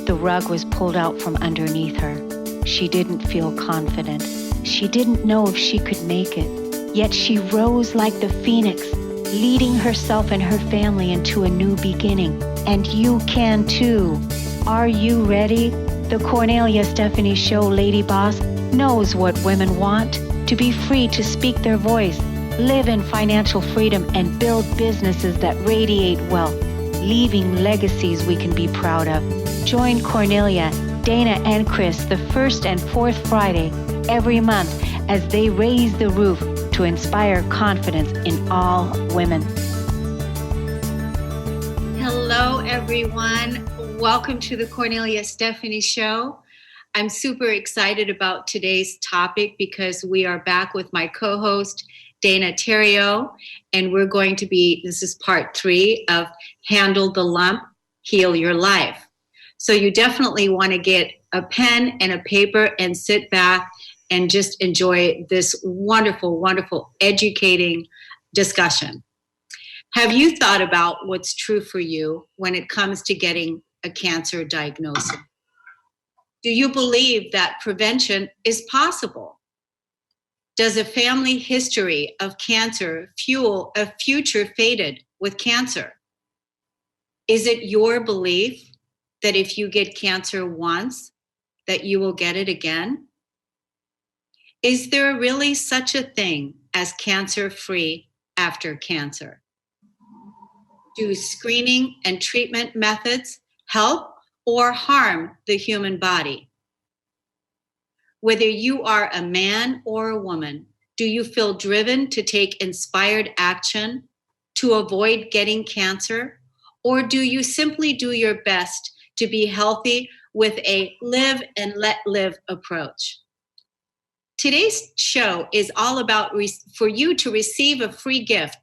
The rug was pulled out from underneath her. She didn't feel confident. She didn't know if she could make it. Yet she rose like the phoenix, leading herself and her family into a new beginning. And you can too. Are you ready? The Kornelia Stephanie Show Lady Boss knows what women want: to be free to speak their voice, live in financial freedom, and build businesses that radiate wealth, leaving legacies we can be proud of. Join Kornelia, Dana, and Chris the first and fourth Friday every month as they raise the roof to inspire confidence in all women. Hello, everyone. Welcome to the Kornelia Stephanie Show. I'm super excited about today's topic because we are back with my co-host, Dana Theriault, and we're going to this is part 3 of Handle the Lump, Heal Your Life. So you definitely want to get a pen and a paper and sit back and just enjoy this wonderful, wonderful, educating discussion. Have you thought about what's true for you when it comes to getting a cancer diagnosis? Do you believe that prevention is possible? Does a family history of cancer fuel a future fated with cancer? Is it your belief that if you get cancer once, that you will get it again? Is there really such a thing as cancer-free after cancer? Do screening and treatment methods help or harm the human body? Whether you are a man or a woman, do you feel driven to take inspired action to avoid getting cancer? Or do you simply do your best to be healthy with a live and let live approach? Today's show is all about for you to receive a free gift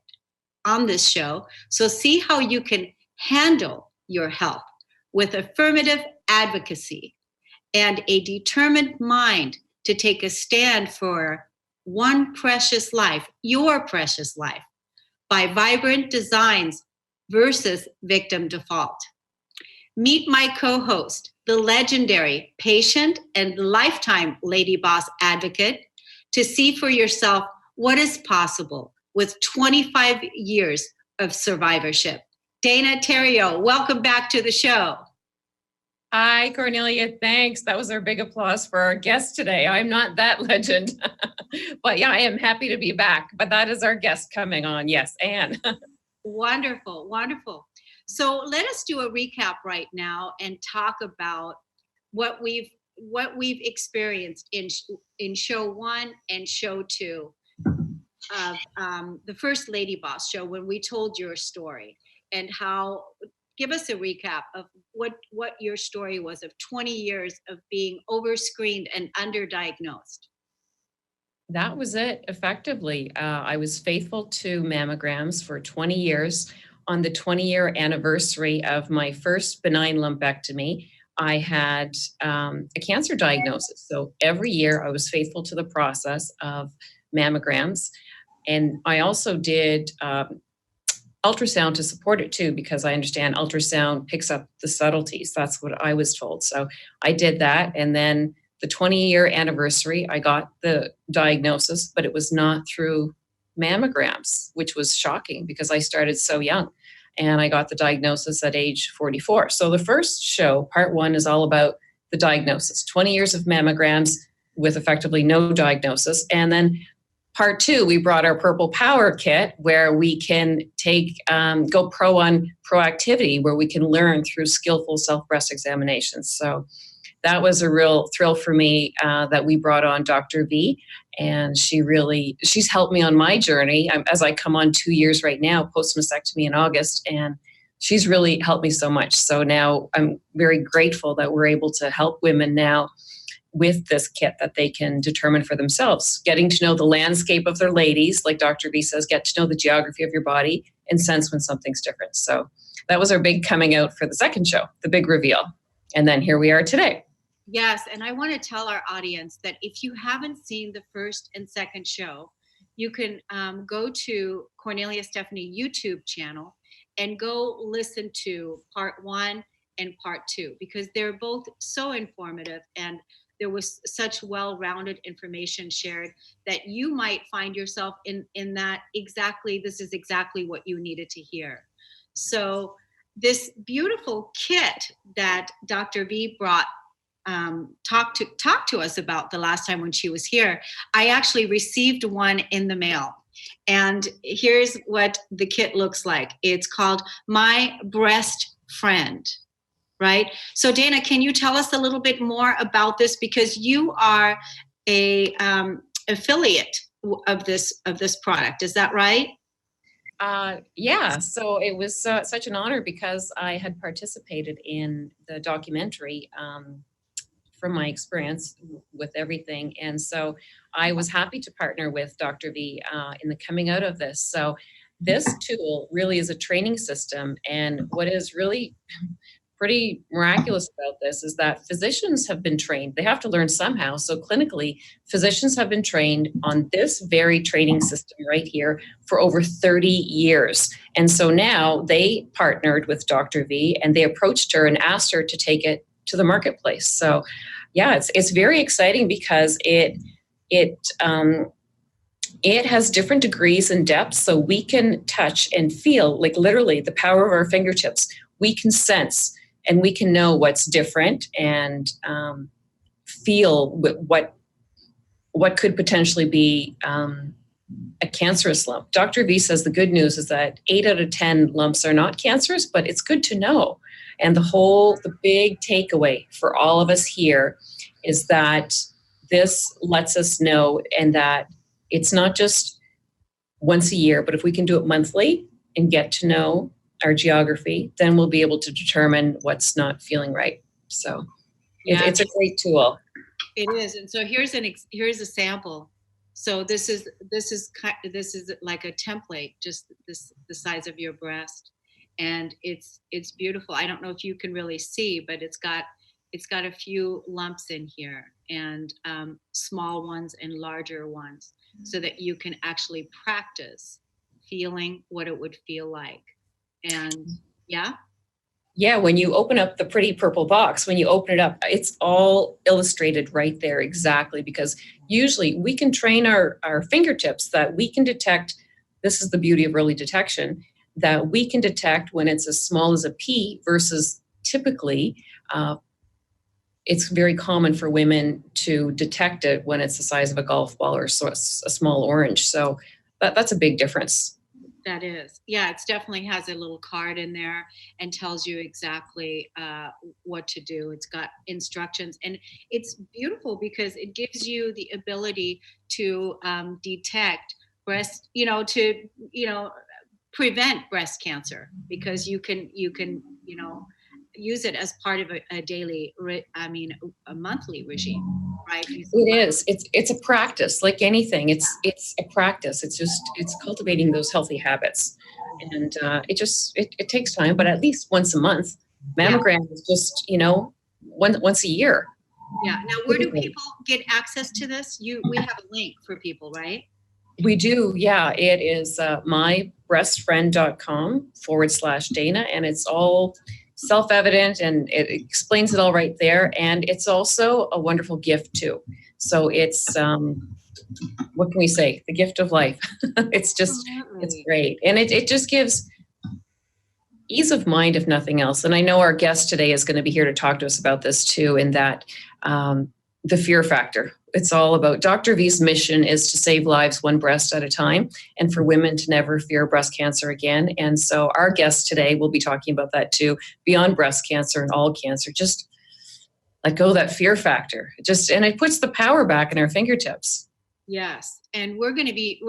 on this show. So see how you can handle your health with affirmative advocacy and a determined mind to take a stand for one precious life, your precious life, by vibrant designs versus victim default. Meet my co-host, the legendary patient and lifetime Lady Boss advocate, to see for yourself what is possible with 25 years of survivorship. Dana Theriault, welcome back to the show. Hi, Kornelia. Thanks. That was our big applause for our guest today. I'm not that legend, but yeah, I am happy to be back. But that is our guest coming on. Yes, Anne. Wonderful, wonderful. So let us do a recap right now and talk about what we've experienced in show 1 and show 2 of the first Lady Boss show, when we told your story, and how. Give us a recap of what your story was of 20 years of being overscreened and underdiagnosed. That was it, effectively. I was faithful to mammograms for 20 years. On the 20-year anniversary of my first benign lumpectomy, I had a cancer diagnosis. So every year I was faithful to the process of mammograms. And I also did ultrasound to support it too, because I understand ultrasound picks up the subtleties. That's what I was told. So I did that. And then the 20-year anniversary, I got the diagnosis, but it was not through mammograms, which was shocking because I started so young. And I got the diagnosis at age 44. So the first show, part 1, is all about the diagnosis, 20 years of mammograms with effectively no diagnosis. And then part 2, we brought our Purple Power kit, where we can go pro on proactivity, where we can learn through skillful self-breast examinations. So that was a real thrill for me that we brought on Dr. V, and she's helped me on my journey as I come on 2 years right now, post-mastectomy in August, and she's really helped me so much. So now I'm very grateful that we're able to help women now with this kit that they can determine for themselves, getting to know the landscape of their ladies, like Dr. V says, get to know the geography of your body and sense when something's different. So that was our big coming out for the second show, the big reveal. And then here we are today. Yes, and I want to tell our audience that if you haven't seen the first and second show, you can go to Kornelia Stephanie YouTube channel and go listen to part 1 and part 2, because they're both so informative, and there was such well-rounded information shared that you might find yourself in that exactly, this is exactly what you needed to hear. So this beautiful kit that Dr. V brought, talked to us about the last time when she was here, I actually received one in the mail. And here's what the kit looks like. It's called My Breast Friend, right? So Dana, can you tell us a little bit more about this? Because you are a affiliate of this product. Is that right? Yeah, so it was such an honor because I had participated in the documentary from my experience with everything. And so I was happy to partner with Dr. V in the coming out of this. So this tool really is a training system. And what is really pretty miraculous about this is that physicians have been trained. They have to learn somehow. So clinically, physicians have been trained on this very training system right here for over 30 years. And so now they partnered with Dr. V and they approached her and asked her to take it to the marketplace. So yeah, it's very exciting because it has different degrees and depths, so we can touch and feel, like literally the power of our fingertips. We can sense and we can know what's different and feel what could potentially be a cancerous lump. Dr. V says the good news is that 8 out of 10 lumps are not cancerous, but it's good to know. And the big takeaway for all of us here is that this lets us know, and that it's not just once a year, but if we can do it monthly and get to know our geography, then we'll be able to determine what's not feeling right. So it's a great tool. It is. And so here's a sample. So this is like a template, just the size of your breast, and it's beautiful. I don't know if you can really see, but it's got a few lumps in here, and small ones and larger ones, so that you can actually practice feeling what it would feel like. And yeah, when you open up the pretty purple box, when you open it up, it's all illustrated right there exactly, because usually we can train our fingertips that we can detect. This is the beauty of early detection, that we can detect when it's as small as a pea versus typically it's very common for women to detect it when it's the size of a golf ball or a small orange. So that's a big difference. That is. Yeah, it definitely has a little card in there and tells you exactly what to do. It's got instructions, and it's beautiful because it gives you the ability to detect breast, to prevent breast cancer, because you can use it as part of a daily, a monthly regime, right? It is. It's a practice, like anything. It's a practice. It's cultivating those healthy habits, and it takes time, but at least once a month. Mammogram is just once a year. Yeah. Now, where do people get access to this? We have a link for people, right? We do. Yeah, it is mybreastfriend.com/Dana, and it's all self-evident and it explains it all right there. And it's also a wonderful gift too. So it's what can we say? The gift of life. It's great. And it just gives ease of mind, if nothing else. And I know our guest today is going to be here to talk to us about this too, in that the fear factor. It's all about Dr. V's mission is to save lives one breast at a time, and for women to never fear breast cancer again. And so our guest today will be talking about that too, beyond breast cancer and all cancer. Just let go of that fear factor. And it puts the power back in our fingertips. Yes. And we're going to be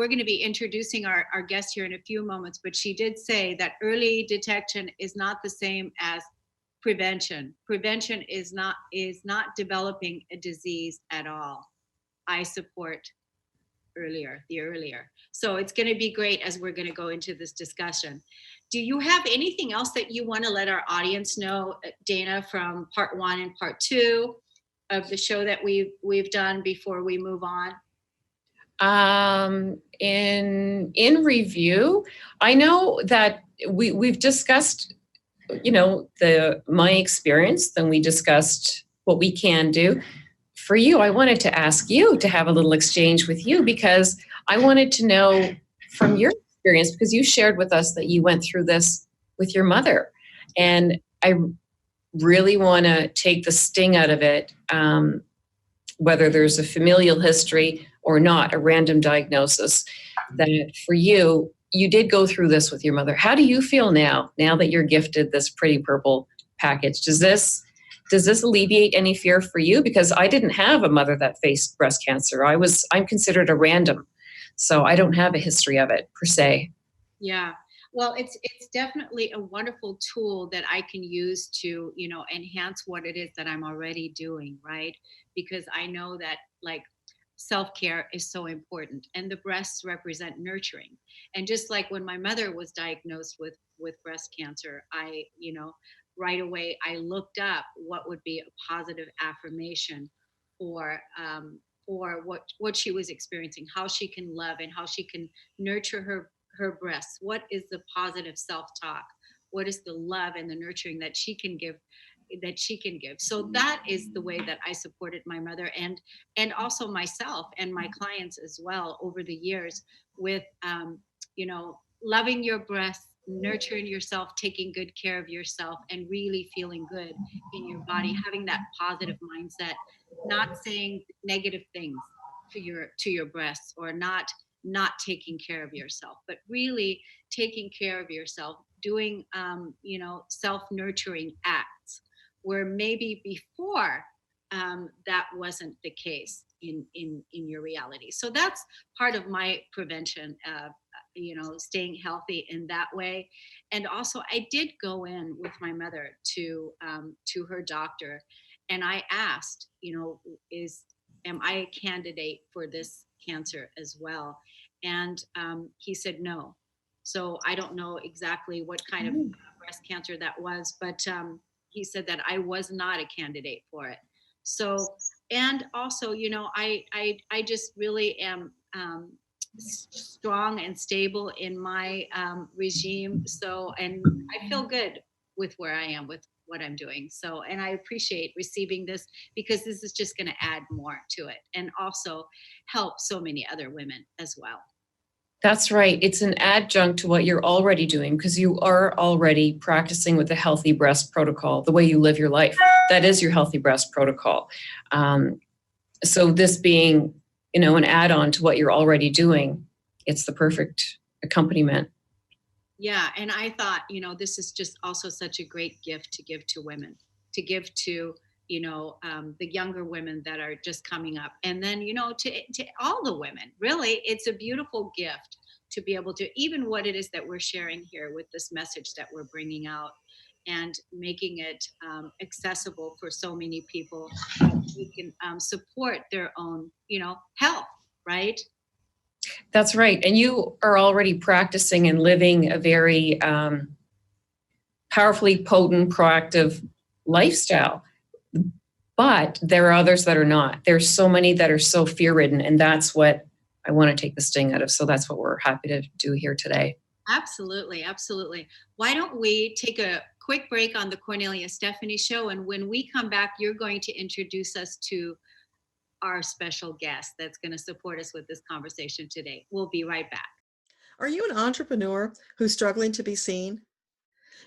introducing our guest here in a few moments, but she did say that early detection is not the same as prevention. Prevention is not developing a disease at all. I support earlier. So it's going to be great as we're going to go into this discussion. Do you have anything else that you want to let our audience know, Dana, from part 1 and part 2 of the show that we've done before we move on? In review, I know that we've discussed my experience, then we discussed what we can do. For you, I wanted to ask you to have a little exchange with you, because I wanted to know from your experience, because you shared with us that you went through this with your mother. And I really want to take the sting out of it, whether there's a familial history or not, a random diagnosis, that for you, you did go through this with your mother. How do you feel now that you're gifted this pretty purple package? Does this alleviate any fear for you? Because I didn't have a mother that faced breast cancer. I'm considered a random. So I don't have a history of it per se. Yeah. Well, it's definitely a wonderful tool that I can use to, enhance what it is that I'm already doing, right? Because I know that like self-care is so important, and the breasts represent nurturing. And just like when my mother was diagnosed with breast cancer, I, right away I looked up what would be a positive affirmation for what she was experiencing, how she can love and how she can nurture her breasts. What is the positive self-talk? What is the love and the nurturing that she can give? So that is the way that I supported my mother, and also myself and my clients as well over the years, with loving your breasts, nurturing yourself, taking good care of yourself, and really feeling good in your body, having that positive mindset, not saying negative things to your breasts, or not taking care of yourself, but really taking care of yourself, doing self-nurturing acts, where maybe before that wasn't the case in your reality. So that's part of my prevention of staying healthy in that way. And also, I did go in with my mother to her doctor, and I asked, is am I a candidate for this cancer as well? And he said no. So I don't know exactly what kind of breast cancer that was, but he said that I was not a candidate for it. So, and also, I just really am strong and stable in my regime. So, and I feel good with where I am with what I'm doing. So, and I appreciate receiving this, because this is just going to add more to it, and also help so many other women as well. That's right. It's an adjunct to what you're already doing, because you are already practicing with the healthy breast protocol, the way you live your life. That is your healthy breast protocol. So this being, an add-on to what you're already doing, it's the perfect accompaniment. Yeah. And I thought, this is just also such a great gift to give to women, to give to, the younger women that are just coming up. And then, to all the women, really, it's a beautiful gift to be able to, even what it is that we're sharing here with this message that we're bringing out, and making it accessible for so many people, that we can support their own, health, right? That's right. And you are already practicing and living a very powerfully potent, proactive lifestyle. But there are others that are not. There's so many that are so fear-ridden, and that's what I want to take the sting out of. So that's what we're happy to do here today. Absolutely, absolutely. Why don't we take a quick break on the Kornelia Stephanie Show, and when we come back, you're going to introduce us to our special guest that's going to support us with this conversation today. We'll be right back. Are you an entrepreneur who's struggling to be seen?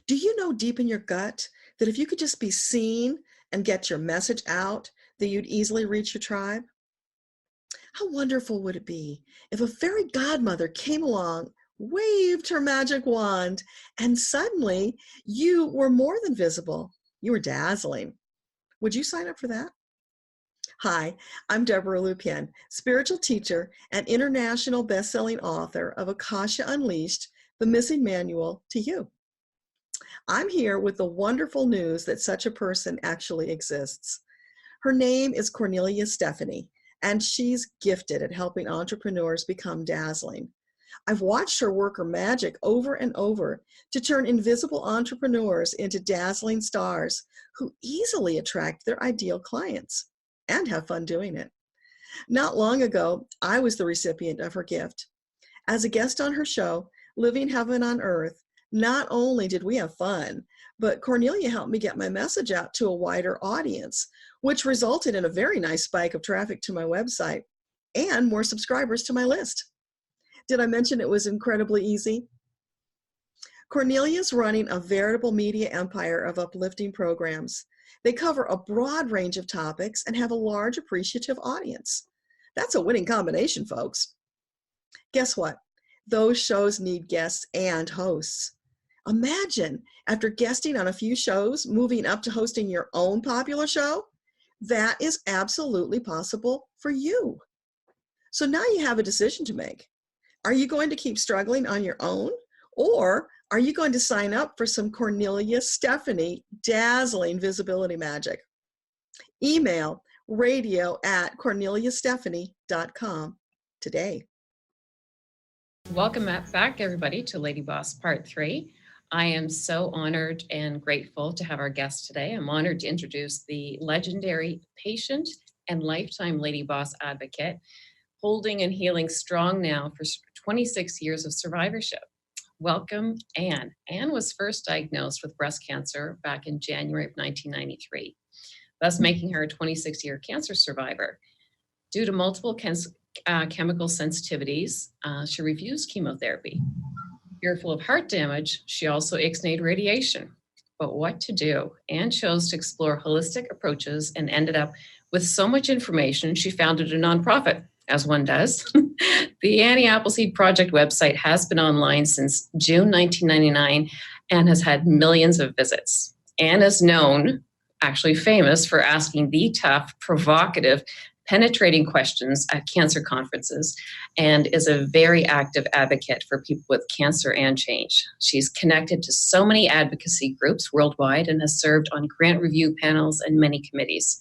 Do you know deep in your gut that if you could just be seen and get your message out, that you'd easily reach your tribe? How wonderful would it be if a fairy godmother came along, waved her magic wand, and suddenly you were more than visible? You were dazzling. Would you sign up for that? Hi, I'm Deborah Lupien, spiritual teacher and international best-selling author of Akasha Unleashed, The Missing Manual to You. I'm here with the wonderful news that such a person actually exists. Her name is Kornelia Stephanie, and she's gifted at helping entrepreneurs become dazzling. I've watched her work her magic over and over to turn invisible entrepreneurs into dazzling stars who easily attract their ideal clients and have fun doing it. Not long ago, I was the recipient of her gift. As a guest on her show, Living Heaven on Earth, Not only did we have fun, but Cornelia helped me get my message out to a wider audience, which resulted in a very nice spike of traffic to my website and more subscribers to my list. Did I mention it was incredibly easy? Cornelia's running a veritable media empire of uplifting programs. They cover a broad range of topics and have a large appreciative audience. That's a winning combination, folks. Guess what? Those shows need guests and hosts. Imagine, after guesting on a few shows, moving up to hosting your own popular show. That is absolutely possible for you. So now you have a decision to make. Are you going to keep struggling on your own, or are you going to sign up for some Kornelia Stephanie dazzling visibility magic? Email radio@korneliastephanie.com today. Welcome back, everybody, to Lady Boss Part 3. I am so honored and grateful to have our guest today. I'm honored to introduce the legendary patient and lifetime Lady Boss advocate, holding and healing strong now for 26 years of survivorship. Welcome, Anne. Anne was first diagnosed with breast cancer back in January of 1993, thus making her a 26-year cancer survivor. Due to multiple chemical sensitivities, she refused chemotherapy. Fearful of heart damage, she also ixnayed radiation. But what to do? Anne chose to explore holistic approaches and ended up with so much information, she founded a nonprofit, as one does. The Annie Appleseed Project website has been online since June 1999 and has had millions of visits. Anne is known, actually famous, for asking the tough, provocative, penetrating questions at cancer conferences, and is a very active advocate for people with cancer and change. She's connected to so many advocacy groups worldwide and has served on grant review panels and many committees,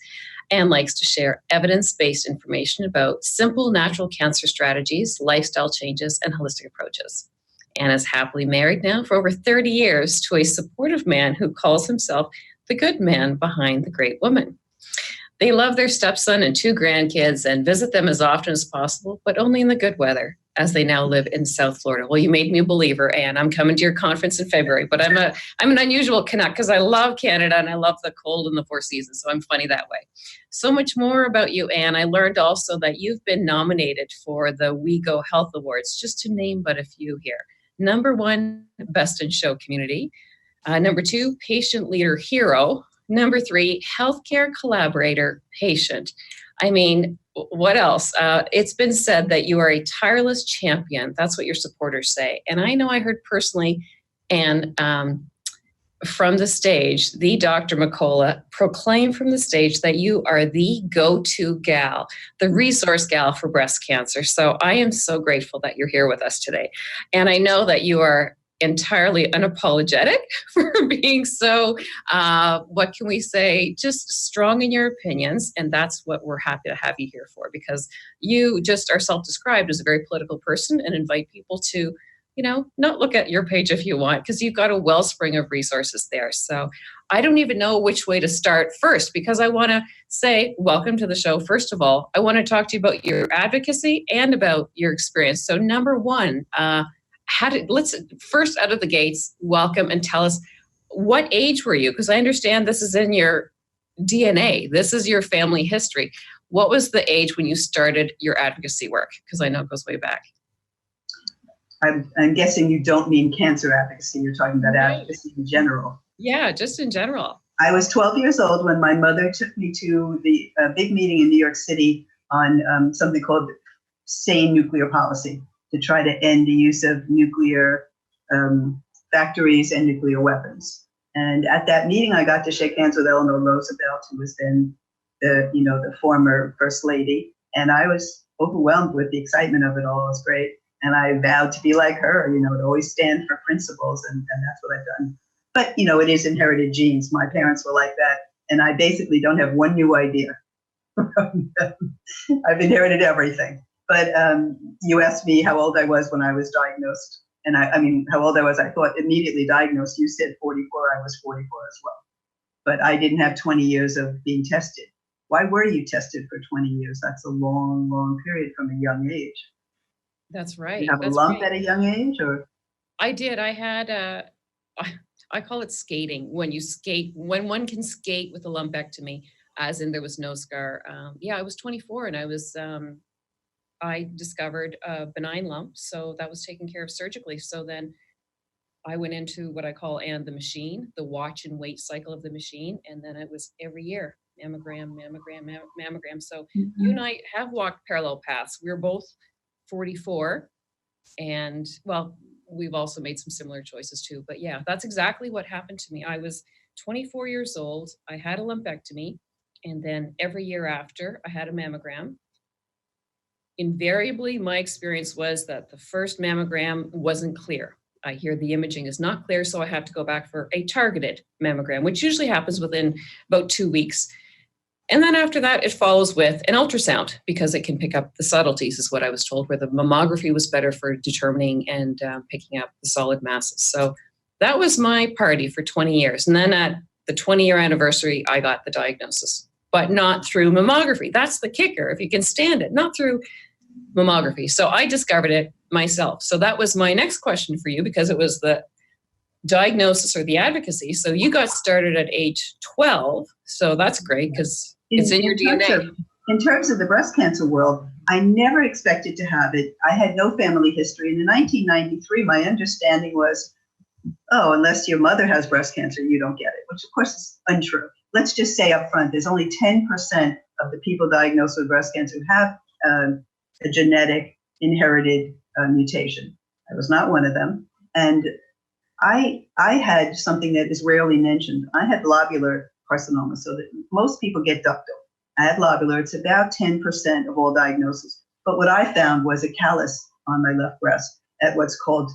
and likes to share evidence-based information about simple natural cancer strategies, lifestyle changes, and holistic approaches. Anne is happily married now for over 30 years to a supportive man who calls himself the good man behind the great woman. They love their stepson and 2 grandkids and visit them as often as possible, but only in the good weather, as they now live in South Florida. Well, you made me a believer, Anne. I'm coming to your conference in February, but I'm an unusual connect because I love Canada and I love the cold and the 4 seasons, so I'm funny that way. So much more about you, Anne. I learned also that you've been nominated for the We Go Health Awards, just to name but a few here. Number 1, Best in Show Community. Number 2, Patient Leader Hero. Number 3, Healthcare Collaborator Patient. I mean, what else? It's been said that you are a tireless champion. That's what your supporters say. And I know I heard personally, and from the stage, the Dr. McCullough proclaim from the stage that you are the go-to gal, the resource gal for breast cancer. So I am so grateful that you're here with us today. And I know that you are entirely unapologetic for being so, what can we say, just strong in your opinions. And that's what we're happy to have you here for, because you just are self-described as a very political person and invite people to, not look at your page if you want, because you've got a wellspring of resources there. So I don't even know which way to start first, because I want to say welcome to the show. First of all, I want to talk to you about your advocacy and about your experience. So number 1, let's first out of the gates, welcome and tell us, what age were you? Because I understand this is in your DNA. This is your family history. What was the age when you started your advocacy work? Because I know it goes way back. I'm guessing you don't mean cancer advocacy. You're talking about advocacy in general. Yeah, just in general. I was 12 years old when my mother took me to the big meeting in New York City on something called sane nuclear policy, to try to end the use of nuclear factories and nuclear weapons. And at that meeting, I got to shake hands with Eleanor Roosevelt, who was then the former First Lady. And I was overwhelmed with the excitement of it all. It was great. And I vowed to be like her, to always stand for principles. And that's what I've done. But, it is inherited genes. My parents were like that. And I basically don't have one new idea from them. I've inherited everything. But you asked me how old I was when I was diagnosed. And I mean, how old I was, I thought immediately diagnosed. You said 44, I was 44 as well. But I didn't have 20 years of being tested. Why were you tested for 20 years? That's a long, long period from a young age. That's right. You have a lump at a young age, or? I did. I had I call it skating. When you skate, when one can skate with a lumpectomy, as in there was no scar. I was 24 and I discovered a benign lump. So that was taken care of surgically. So then I went into what I call the machine, the watch and wait cycle of the machine. And then it was every year, mammogram, mammogram. So you and I have walked parallel paths. We were both 44. And well, we've also made some similar choices too. But yeah, that's exactly what happened to me. I was 24 years old. I had a lumpectomy. And then every year after, I had a mammogram. Invariably, my experience was that the first mammogram wasn't clear. I hear the imaging is not clear, so I have to go back for a targeted mammogram, which usually happens within about 2 weeks. And then after that, it follows with an ultrasound because it can pick up the subtleties, is what I was told, where the mammography was better for determining and picking up the solid masses. So that was my party for 20 years. And then at the 20-year anniversary, I got the diagnosis, but not through mammography. That's the kicker, if you can stand it, not through mammography. So I discovered it myself. So that was my next question for you, because it was the diagnosis or the advocacy. So you got started at age 12. So that's great because it's in your DNA. In terms of the breast cancer world, I never expected to have it. I had no family history. And in 1993, my understanding was, oh, unless your mother has breast cancer, you don't get it, which of course is untrue. Let's just say up front, there's only 10% of the people diagnosed with breast cancer who have a genetic inherited mutation. I was not one of them. And I had something that is rarely mentioned. I had lobular carcinoma, so that most people get ductal. I had lobular. It's about 10% of all diagnoses. But what I found was a callus on my left breast at what's called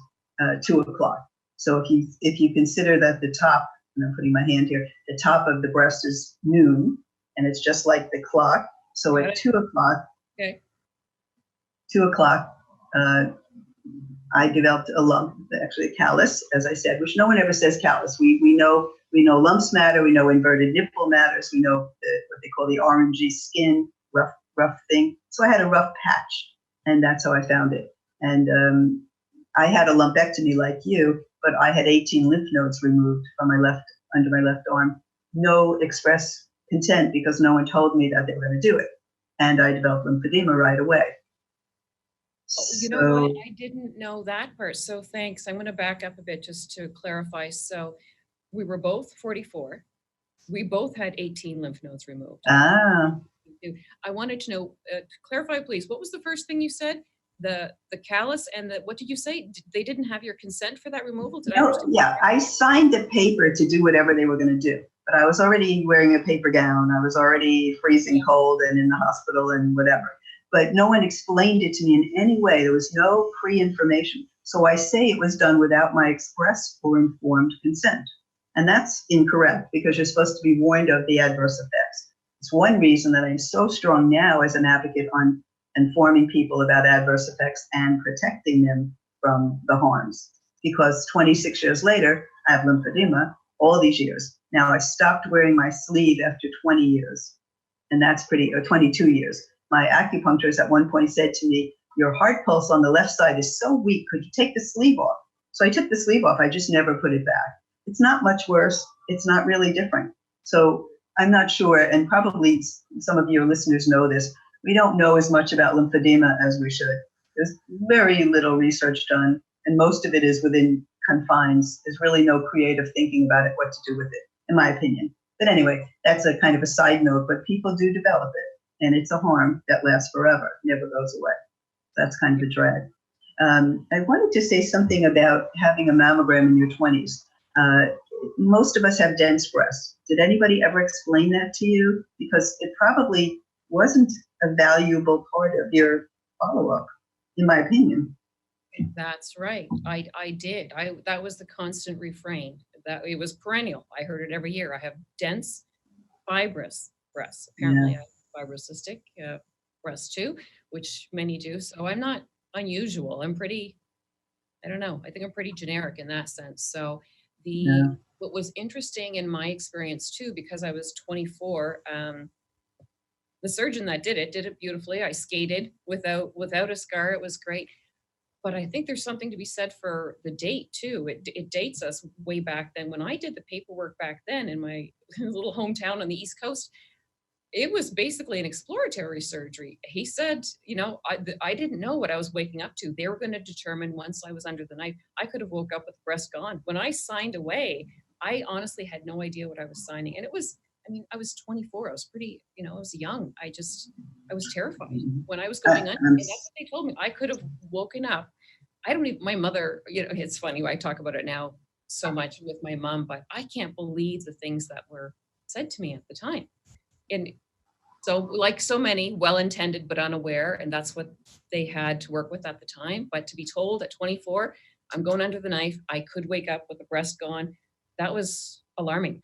2 o'clock. So if you consider that the top, and I'm putting my hand here, the top of the breast is noon, and it's just like the clock. So at 2 o'clock, okay. 2 o'clock, I developed a lump, actually a callus, as I said, which no one ever says callus. We know lumps matter. We know inverted nipple matters. We know what they call the orangey skin, rough thing. So I had a rough patch, and that's how I found it. And I had a lumpectomy like you, but I had 18 lymph nodes removed from under my left arm. No express consent, because no one told me that they were going to do it. And I developed lymphedema right away. You know what? I didn't know that part. So thanks. I'm going to back up a bit just to clarify. So we were both 44. We both had 18 lymph nodes removed. Ah. I wanted to know, clarify, please. What was the first thing you said? The callus and what did you say? They didn't have your consent for that removal? I signed a paper to do whatever they were going to do. But I was already wearing a paper gown. I was already freezing cold and in the hospital and whatever. But no one explained it to me in any way. There was no pre-information. So I say it was done without my express or informed consent. And that's incorrect, because you're supposed to be warned of the adverse effects. It's one reason that I'm so strong now as an advocate on informing people about adverse effects and protecting them from the harms. Because 26 years later, I have lymphedema all these years. Now I stopped wearing my sleeve after 20 years. And that's 22 years. My acupuncturist at one point said to me, your heart pulse on the left side is so weak. Could you take the sleeve off? So I took the sleeve off. I just never put it back. It's not much worse. It's not really different. So I'm not sure, and probably some of your listeners know this, we don't know as much about lymphedema as we should. There's very little research done, and most of it is within confines. There's really no creative thinking about it, what to do with it, in my opinion. But anyway, that's a kind of a side note, but people do develop it, and it's a harm that lasts forever, never goes away. That's kind of a drag. I wanted to say something about having a mammogram in your 20s. Most of us have dense breasts. Did anybody ever explain that to you? Because it probably wasn't a valuable part of your follow-up, in my opinion. That's right. I did. That was the constant refrain. That it was perennial. I heard it every year. I have dense, fibrous breasts. Apparently, I have fibrocystic breasts too, which many do. So I'm not unusual. I'm pretty, I don't know. I think I'm pretty generic in that sense. So what was interesting in my experience too, because I was 24, the surgeon that did it beautifully. I skated without a scar. It was great. But I think there's something to be said for the date too. It dates us way back then. When I did the paperwork back then in my little hometown on the East Coast, it was basically an exploratory surgery. He said, I didn't know what I was waking up to. They were going to determine once I was under the knife. I could have woke up with the breast gone. When I signed away, I honestly had no idea what I was signing. And I was 24. I was pretty, I was young. I was terrified when I was going under. And that's what they told me. I could have woken up. My mother, it's funny. I talk about it now so much with my mom, but I can't believe the things that were said to me at the time. And so, like so many, well-intended but unaware, and that's what they had to work with at the time. But to be told at 24, I'm going under the knife, I could wake up with the breast gone, that was alarming.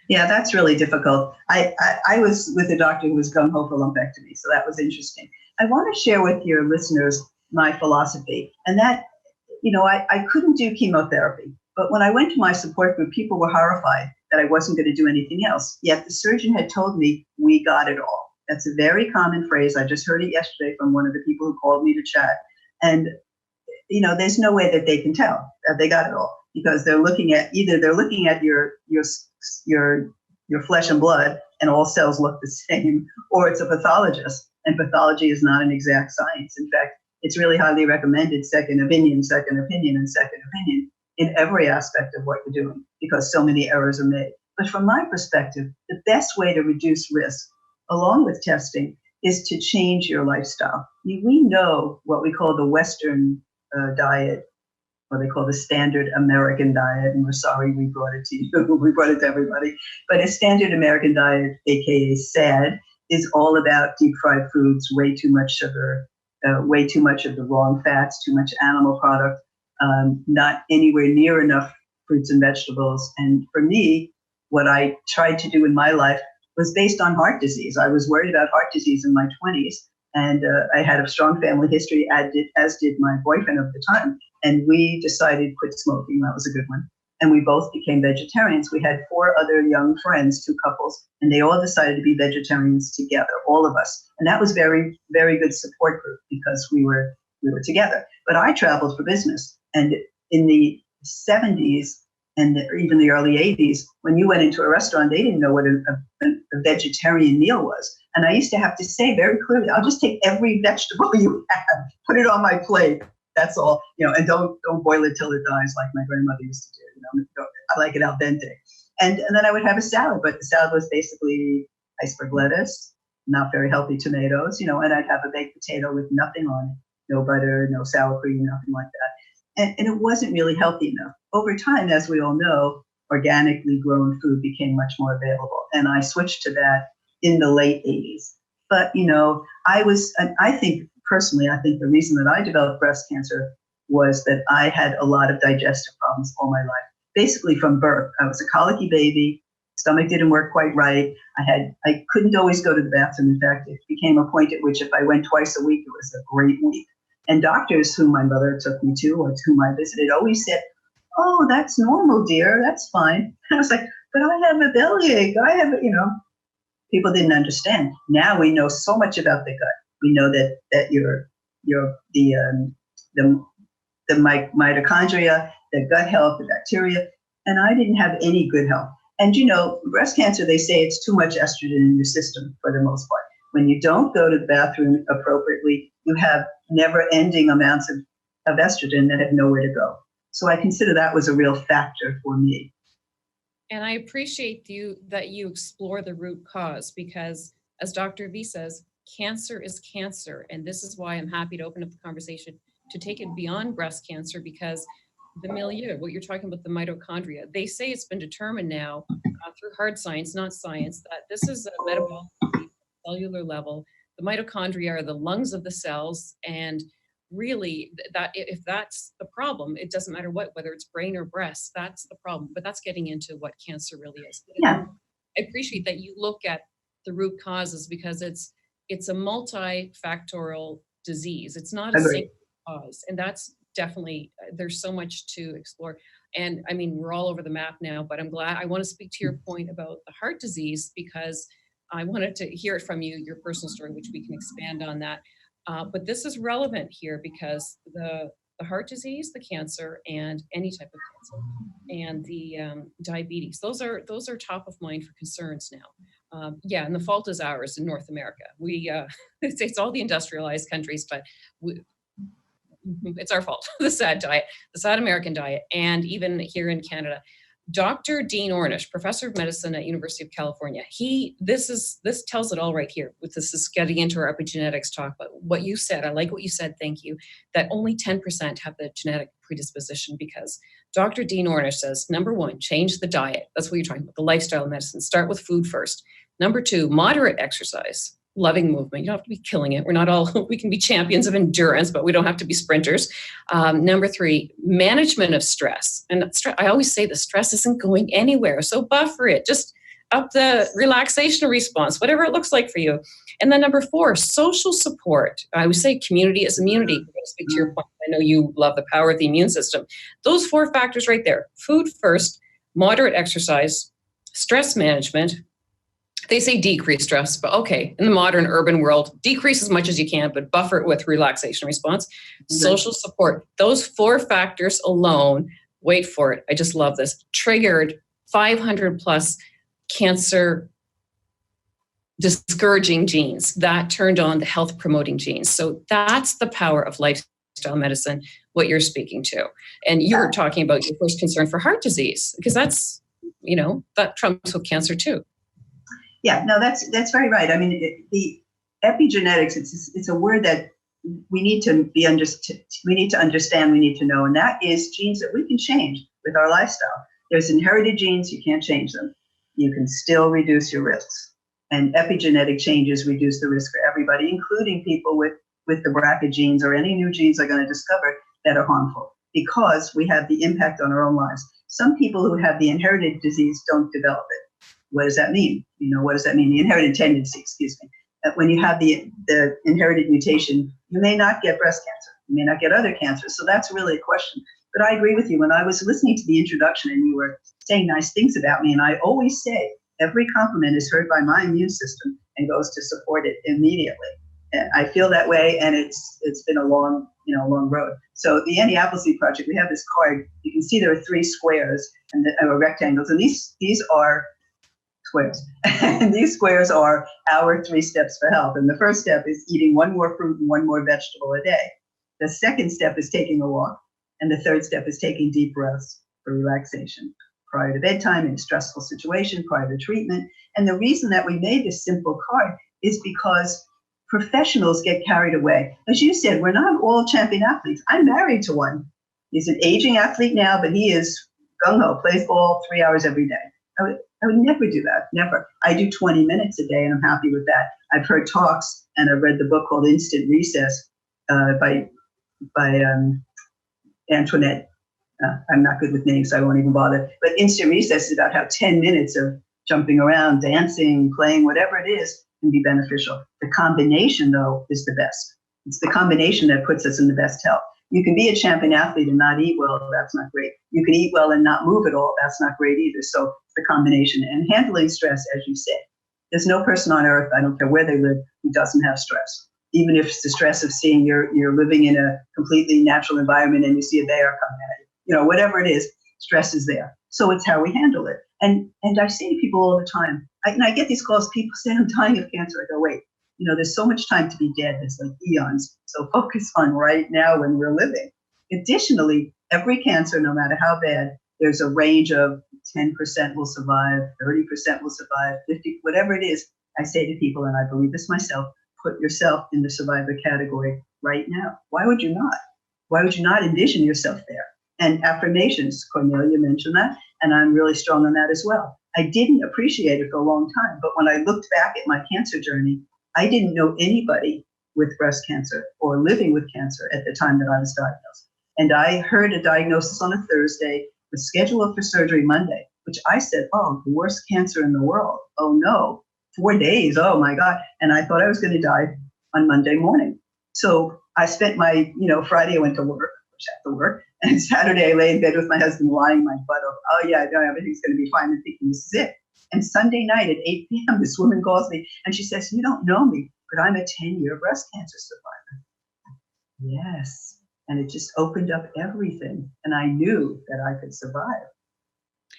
Yeah, that's really difficult. I was with a doctor who was gung-ho for lumpectomy, so that was interesting. I want to share with your listeners my philosophy, and that, I couldn't do chemotherapy, but when I went to my support group, people were horrified that I wasn't going to do anything else. Yet the surgeon had told me, we got it all. That's a very common phrase. I just heard it yesterday from one of the people who called me to chat. And, there's no way that they can tell that they got it all, because they're looking at your flesh and blood and all cells look the same, or it's a pathologist, and pathology is not an exact science. In fact, it's really highly recommended second opinion, and second opinion in every aspect of what you're doing, because so many errors are made. But from my perspective, the best way to reduce risk, along with testing, is to change your lifestyle. We know what we call the Western diet, what they call the standard American diet, and we're sorry we brought it to you, we brought it to everybody. But a standard American diet, aka SAD, is all about deep fried foods, way too much sugar, way too much of the wrong fats, too much animal product, not anywhere near enough fruits and vegetables. And for me, what I tried to do in my life was based on heart disease. I was worried about heart disease in my 20s, and I had a strong family history, as did my boyfriend of the time. And we decided to quit smoking. That was a good one. And we both became vegetarians. We had 4 other young friends, 2 couples, and they all decided to be vegetarians together, all of us. And that was very, very good support group, because we were together. But I traveled for business. And in the 70s and even the early 80s, when you went into a restaurant, they didn't know what a vegetarian meal was. And I used to have to say very clearly, I'll just take every vegetable you have, put it on my plate. That's all, and don't boil it till it dies, like my grandmother used to do. I like it al dente. And then I would have a salad, but the salad was basically iceberg lettuce, not very healthy tomatoes, and I'd have a baked potato with nothing on it, no butter, no sour cream, nothing like that. And it wasn't really healthy enough. Over time, as we all know, organically grown food became much more available. And I switched to that in the late 80s. But, I think the reason that I developed breast cancer was that I had a lot of digestive problems all my life. Basically from birth, I was a colicky baby, stomach didn't work quite right. I couldn't always go to the bathroom. In fact, it became a point at which if I went twice a week, it was a great week. And doctors whom my mother took me to, or to whom I visited, always said, "Oh, that's normal, dear. That's fine." And I was like, "But I have a bellyache. People didn't understand. Now we know so much about the gut. We know that the mitochondria, the gut health, the bacteria, and I didn't have any good health. And breast cancer, they say it's too much estrogen in your system for the most part. When you don't go to the bathroom appropriately, you have never-ending amounts of estrogen that have nowhere to go. So I consider that was a real factor for me. And I appreciate that you explore the root cause, because as Dr. V says, cancer is cancer. And this is why I'm happy to open up the conversation to take it beyond breast cancer, because the milieu, what you're talking about, the mitochondria, they say it's been determined now through hard science, not science, that this is a metabolic cellular level. The mitochondria are the lungs of the cells. And really, that if that's the problem, it doesn't matter whether it's brain or breast, that's the problem. But that's getting into what cancer really is. Yeah. I appreciate that you look at the root causes, because it's a multifactorial disease. It's not a single cause. And that's definitely, there's so much to explore. And we're all over the map now, but I want to speak to your point about the heart disease, because I wanted to hear it from you, your personal story, which we can expand on that. But this is relevant here because the heart disease, the cancer, and any type of cancer, and the diabetes, those are top of mind for concerns now. Yeah, and the fault is ours in North America. We it's all the industrialized countries, but it's our fault. The sad diet, the sad American diet, and even here in Canada. Dr. Dean Ornish, professor of medicine at University of California, this tells it all right here. This is getting into our epigenetics talk, but what you said, I like what you said, thank you, that only 10% have the genetic predisposition, because Dr. Dean Ornish says, number one, change the diet. That's what you're talking about, the lifestyle medicine. Start with food first. Number two, moderate exercise. Loving movement. You don't have to be killing it. We're not all, we can be champions of endurance, but we don't have to be sprinters. Number three, management of stress. And I always say the stress isn't going anywhere. So buffer it, just up the relaxation response, whatever it looks like for you. And then number four, social support. I always say community is immunity. I'm going to speak to your point. I know you love the power of the immune system. Those four factors right there, food first, moderate exercise, stress management. They say decrease stress, but okay, in the modern urban world, decrease as much as you can, but buffer it with relaxation response, social support. Those four factors alone, wait for it, I just love this, triggered 500 plus cancer discouraging genes that turned on the health promoting genes. So that's the power of lifestyle medicine, what you're speaking to. And you were talking about your first concern for heart disease, because that's, that trumps with cancer too. Yeah, no, that's very right. I mean, the epigenetics, it's a word that we need to we need to understand, we need to know, and that is genes that we can change with our lifestyle. There's inherited genes, you can't change them. You can still reduce your risks. And epigenetic changes reduce the risk for everybody, including people with the BRCA genes or any new genes they're going to discover that are harmful, because we have the impact on our own lives. Some people who have the inherited disease don't develop it. What does that mean? What does that mean? The inherited tendency, excuse me. That when you have the inherited mutation, you may not get breast cancer. You may not get other cancers. So that's really a question. But I agree with you. When I was listening to the introduction and you were saying nice things about me, and I always say, every compliment is heard by my immune system and goes to support it immediately. And I feel that way, and it's been a long road. So the Annie Appleseed Project, we have this card. You can see there are 3 squares and rectangles, and these are squares. And these squares are our 3 steps for health. And the first step is eating 1 more fruit and 1 more vegetable a day. The second step is taking a walk. And the third step is taking deep breaths for relaxation prior to bedtime in a stressful situation, prior to treatment. And the reason that we made this simple card is because professionals get carried away. As you said, we're not all champion athletes. I'm married to one. He's an aging athlete now, but he is gung-ho, plays ball 3 hours every day. I would never do that, never. I do 20 minutes a day, and I'm happy with that. I've heard talks, and I've read the book called Instant Recess by Antoinette. I'm not good with names, so I won't even bother. But Instant Recess is about how 10 minutes of jumping around, dancing, playing, whatever it is, can be beneficial. The combination, though, is the best. It's the combination that puts us in the best health. You can be a champion athlete and not eat well. That's not great. You can eat well and not move at all. That's not great either. So it's the combination. And handling stress, as you said, there's no person on earth, I don't care where they live, who doesn't have stress. Even if it's the stress of seeing you're living in a completely natural environment and you see a bear coming at you, whatever it is, stress is there. So it's how we handle it. And I say to people all the time, I get these calls, people say, I'm dying of cancer. I go, wait, there's so much time to be dead. It's like eons. So focus on right now when we're living. Additionally, every cancer, no matter how bad, there's a range of 10% will survive, 30% will survive, 50, whatever it is. I say to people, and I believe this myself, put yourself in the survivor category right now. Why would you not? Why would you not envision yourself there? And affirmations, Kornelia mentioned that, and I'm really strong on that as well. I didn't appreciate it for a long time, but when I looked back at my cancer journey, I didn't know anybody with breast cancer or living with cancer at the time that I was diagnosed. And I heard a diagnosis on a Thursday, was scheduled for surgery Monday, which I said, oh, the worst cancer in the world. Oh no, 4 days, oh my God. And I thought I was going to die on Monday morning. So I spent my, Friday I went to work, and Saturday I lay in bed with my husband lying my butt off. Oh yeah, everything's going to be fine, and thinking this is it. And Sunday night at 8 p.m., this woman calls me and she says, you don't know me, but I'm a 10-year breast cancer survivor. Yes. And it just opened up everything. And I knew that I could survive.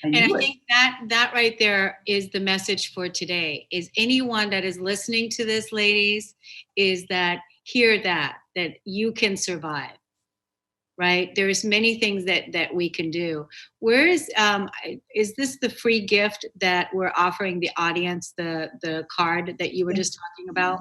I And knew I it. think that right there is the message for today. Is anyone that is listening to this, ladies, is that hear that you can survive. Right? There's many things that we can do. Where is this the free gift that we're offering the audience, the card that you were just talking about?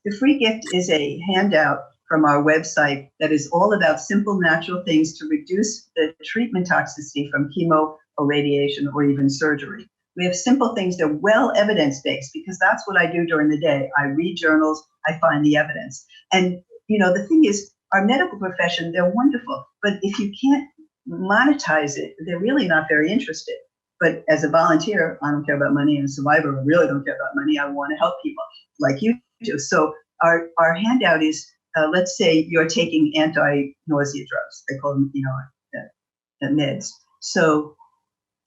The free gift is a handout from our website that is all about simple natural things to reduce the treatment toxicity from chemo or radiation or even surgery. We have simple things that are well evidence-based, because that's what I do during the day. I read journals, I find the evidence. And the thing is, our medical profession, they're wonderful, but if you can't monetize it, they're really not very interested. But as a volunteer, I don't care about money. And a survivor, I really don't care about money. I want to help people like you do. So our handout is, let's say you're taking anti-nausea drugs. They call them, meds. So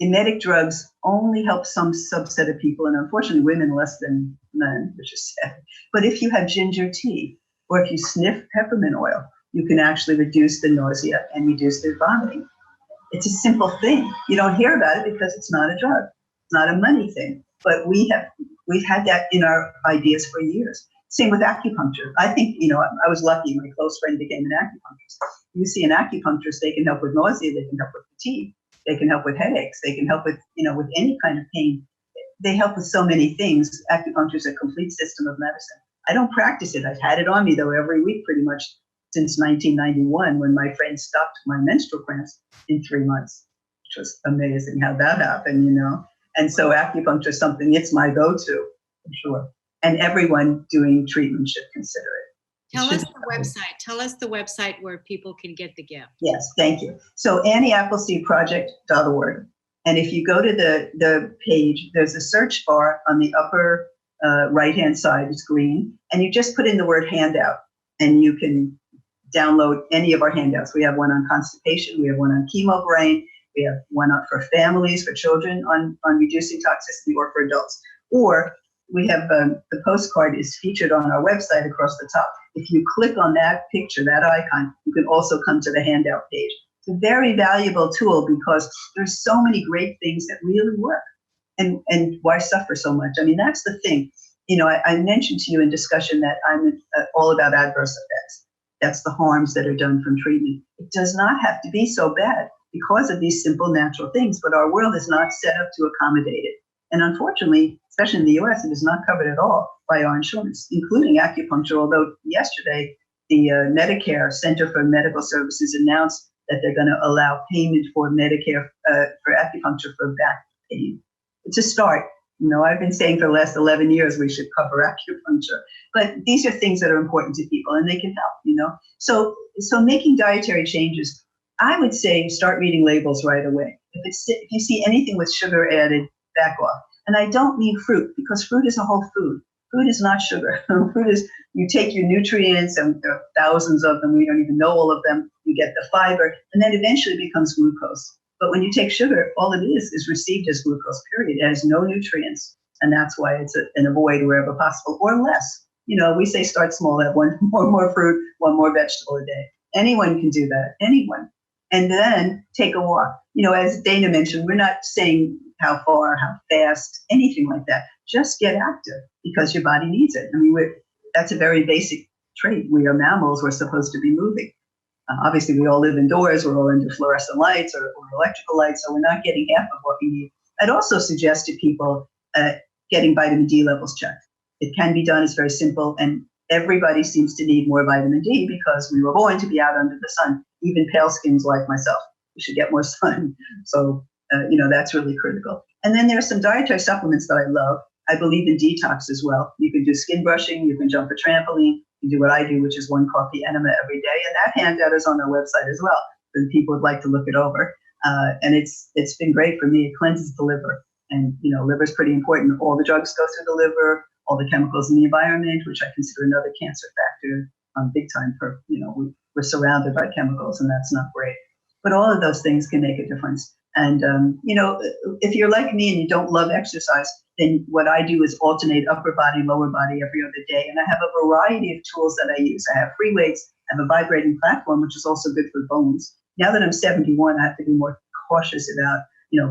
emetic drugs only help some subset of people, and unfortunately women less than men, which is sad. But if you have ginger tea, or if you sniff peppermint oil, you can actually reduce the nausea and reduce the vomiting. It's a simple thing. You don't hear about it because it's not a drug. It's not a money thing. But we've had that in our ideas for years. Same with acupuncture. I think, I was lucky. My close friend became an acupuncturist. You see an acupuncturist, they can help with nausea, they can help with fatigue, they can help with headaches, they can help with, with any kind of pain. They help with so many things. Acupuncture is a complete system of medicine. I don't practice it. I've had it on me, though, every week pretty much since 1991, when my friend stopped my menstrual cramps in 3 months, which was amazing how that happened, And so acupuncture is something, it's my go-to, for sure. And everyone doing treatment should consider it. Tell us the website where people can get the gift. Yes, thank you. So AnnieAppleseedProject.org. And if you go to the page, there's a search bar on the upper right-hand side. It's green. And you just put in the word handout, and you can download any of our handouts. We have one on constipation. We have one on chemo brain. We have one for families, for children on reducing toxicity, or for adults. Or we have the postcard is featured on our website across the top. If you click on that picture, that icon, you can also come to the handout page. It's a very valuable tool because there's so many great things that really work. And why suffer so much? I mean, that's the thing. I mentioned to you in discussion that I'm all about adverse effects. That's the harms that are done from treatment. It does not have to be so bad because of these simple natural things, but our world is not set up to accommodate it. And unfortunately, especially in the US, it is not covered at all by our insurance, including acupuncture, although yesterday the Medicare Center for Medical Services announced that they're going to allow payment for Medicare for acupuncture for back pain. It's a start. I've been saying for the last 11 years we should cover acupuncture, but these are things that are important to people and they can help, So making dietary changes, I would say start reading labels right away. If you see anything with sugar added, back off. And I don't mean fruit, because fruit is a whole food. Fruit is not sugar. Fruit is, you take your nutrients, and there are thousands of them. We don't even know all of them. You get the fiber, and then eventually it becomes glucose. But when you take sugar, all it is received as glucose, period. It has no nutrients. And that's why it's an avoid wherever possible, or less. We say start small, have one more fruit, one more vegetable a day. Anyone can do that, anyone. And then take a walk. As Dana mentioned, we're not saying how far, how fast, anything like that. Just get active because your body needs it. I mean, that's a very basic trait. We are mammals. We're supposed to be moving. Obviously, we all live indoors. We're all under fluorescent lights or electrical lights, so we're not getting half of what we need. I'd also suggest to people getting vitamin D levels checked. It can be done. It's very simple. And everybody seems to need more vitamin D because we were born to be out under the sun, even pale skins like myself. We should get more sun. So, that's really critical. And then there are some dietary supplements that I love. I believe in detox as well. You can do skin brushing. You can jump a trampoline. You can do what I do, which is 1 coffee enema every day. And that handout is on our website as well. If people would like to look it over. And it's been great for me. It cleanses the liver. And, liver is pretty important. All the drugs go through the liver, all the chemicals in the environment, which I consider another cancer factor big time for, we're surrounded by chemicals, and that's not great. But all of those things can make a difference. And, if you're like me and you don't love exercise, then what I do is alternate upper body, lower body every other day. And I have a variety of tools that I use. I have free weights, I have a vibrating platform, which is also good for bones. Now that I'm 71, I have to be more cautious about,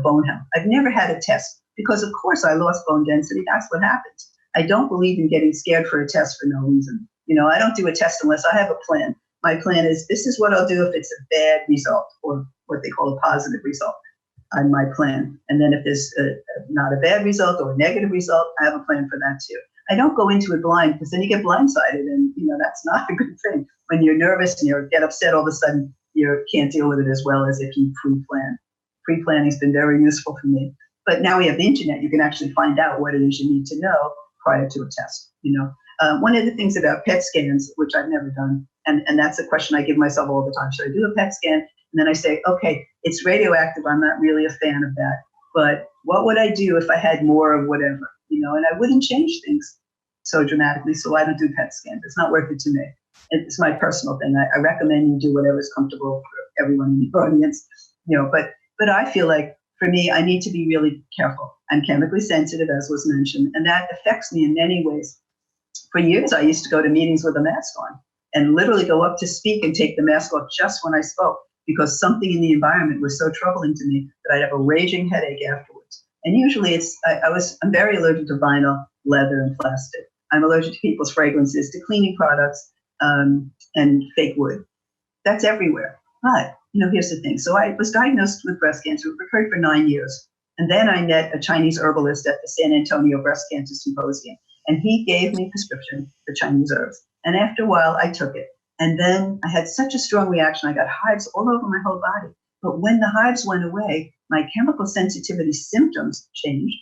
bone health. I've never had a test because, of course, I lost bone density. That's what happens. I don't believe in getting scared for a test for no reason. I don't do a test unless I have a plan. My plan is, this is what I'll do if it's a bad result, or what they call a positive result on my plan. And then if there's not a bad result or a negative result, I have a plan for that too. I don't go into it blind, because then you get blindsided, and that's not a good thing. When you're nervous and you get upset, all of a sudden you can't deal with it as well as if you pre-plan. Pre-planning has been very useful for me. But now we have the internet, you can actually find out what it is you need to know prior to a test. One of the things about PET scans, which I've never done, and that's a question I give myself all the time. Should I do a PET scan? And then I say, okay, it's radioactive. I'm not really a fan of that. But what would I do if I had more of whatever? And I wouldn't change things so dramatically. So I don't do PET scans. It's not worth it to me. It's my personal thing. I recommend you do whatever is comfortable for everyone in the audience. But I feel like, for me, I need to be really careful. I'm chemically sensitive, as was mentioned, and that affects me in many ways. For years, I used to go to meetings with a mask on and literally go up to speak and take the mask off just when I spoke, because something in the environment was so troubling to me that I'd have a raging headache afterwards. And usually I'm very allergic to vinyl, leather, and plastic. I'm allergic to people's fragrances, to cleaning products, and fake wood. That's everywhere. But, here's the thing. So I was diagnosed with breast cancer, recurred for 9 years. And then I met a Chinese herbalist at the San Antonio Breast Cancer Symposium. And he gave me a prescription for Chinese herbs. And after a while, I took it. And then I had such a strong reaction. I got hives all over my whole body. But when the hives went away, my chemical sensitivity symptoms changed,